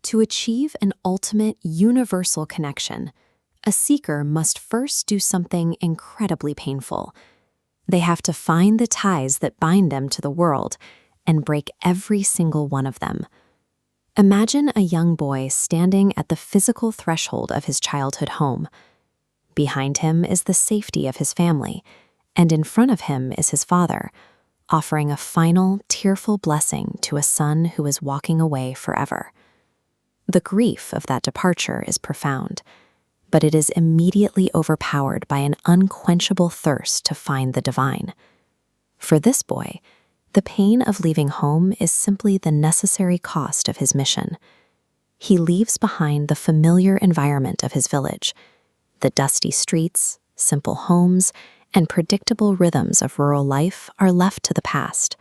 To achieve an ultimate universal connection, a seeker must first do something incredibly painful. They have to find the ties that bind them to the world and break every single one of them. Imagine a young boy standing at the physical threshold of his childhood home. Behind him is the safety of his family, and in front of him is his father, offering a final, tearful blessing to a son who is walking away forever. The grief of that departure is profound, but it is immediately overpowered by an unquenchable thirst to find the divine. For this boy, the pain of leaving home is simply the necessary cost of his mission. He leaves behind the familiar environment of his village. The dusty streets, simple homes, and predictable rhythms of rural life are left to the past.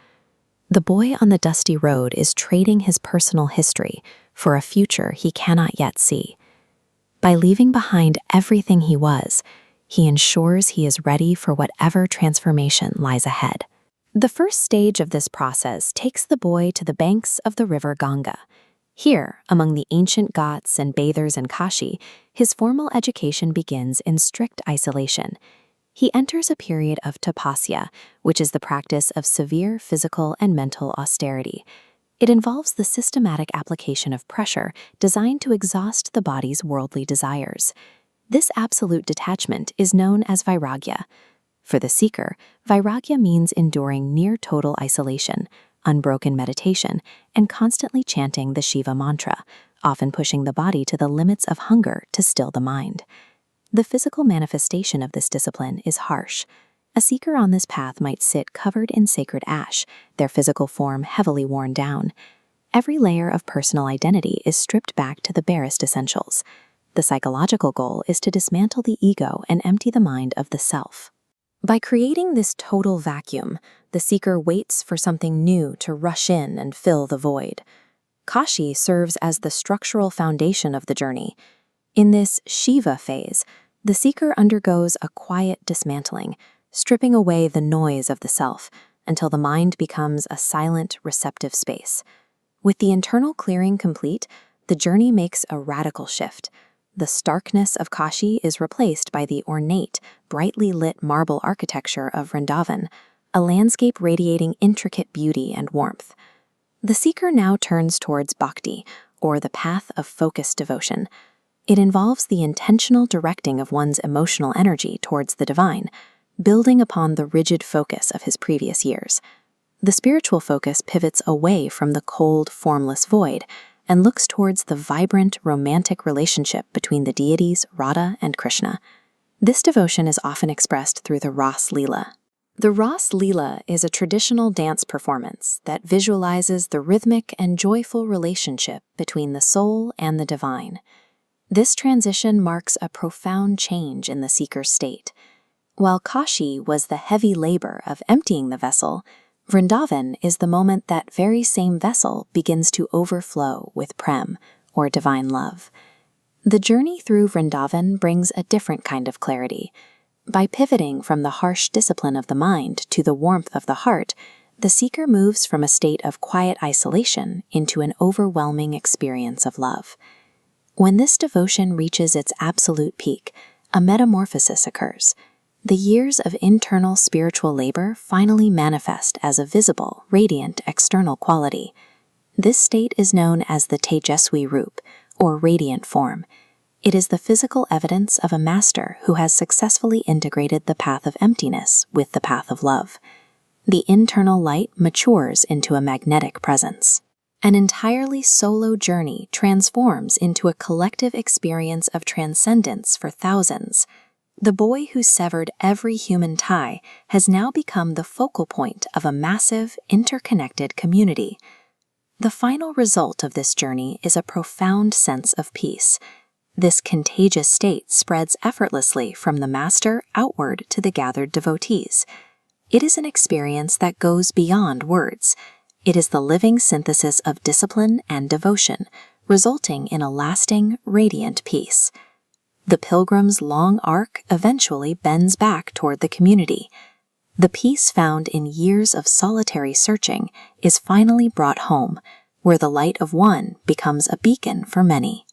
The boy on the dusty road is trading his personal history for a future he cannot yet see. By leaving behind everything he was, he ensures he is ready for whatever transformation lies ahead. The first stage of this process takes the boy to the banks of the river Ganga. Here, among the ancient ghats and bathers in Kashi, his formal education begins in strict isolation. He enters a period of tapasya, which is the practice of severe physical and mental austerity. It involves the systematic application of pressure designed to exhaust the body's worldly desires. This absolute detachment is known as vairagya. For the seeker, vairagya means enduring near total isolation, unbroken meditation, and constantly chanting the Shiva mantra, often pushing the body to the limits of hunger to still the mind. The physical manifestation of this discipline is harsh. A seeker on this path might sit covered in sacred ash, their physical form heavily worn down. Every layer of personal identity is stripped back to the barest essentials. The psychological goal is to dismantle the ego and empty the mind of the self. By creating this total vacuum, the seeker waits for something new to rush in and fill the void. Kashi serves as the structural foundation of the journey. In this Shiva phase, the seeker undergoes a quiet dismantling, stripping away the noise of the self until the mind becomes a silent, receptive space. With the internal clearing complete, the journey makes a radical shift. The starkness of Kashi is replaced by the ornate, brightly lit marble architecture of Vrindavan, a landscape radiating intricate beauty and warmth. The seeker now turns towards bhakti, or the path of focused devotion. It involves the intentional directing of one's emotional energy towards the divine, building upon the rigid focus of his previous years. The spiritual focus pivots away from the cold, formless void and looks towards the vibrant, romantic relationship between the deities Radha and Krishna. This devotion is often expressed through the Ras Leela. The Ras Leela is a traditional dance performance that visualizes the rhythmic and joyful relationship between the soul and the divine. This transition marks a profound change in the seeker's state. While Kashi was the heavy labor of emptying the vessel, Vrindavan is the moment that very same vessel begins to overflow with prem, or divine love. The journey through Vrindavan brings a different kind of clarity. By pivoting from the harsh discipline of the mind to the warmth of the heart, the seeker moves from a state of quiet isolation into an overwhelming experience of love. When this devotion reaches its absolute peak, a metamorphosis occurs. The years of internal spiritual labor finally manifest as a visible, radiant external quality. This state is known as the Tejaswi Roop, or radiant form. It is the physical evidence of a master who has successfully integrated the path of emptiness with the path of love. The internal light matures into a magnetic presence. An entirely solo journey transforms into a collective experience of transcendence for thousands. The boy who severed every human tie has now become the focal point of a massive, interconnected community. The final result of this journey is a profound sense of peace. This contagious state spreads effortlessly from the master outward to the gathered devotees. It is an experience that goes beyond words. It is the living synthesis of discipline and devotion, resulting in a lasting, radiant peace. The pilgrim's long arc eventually bends back toward the community. The peace found in years of solitary searching is finally brought home, where the light of one becomes a beacon for many.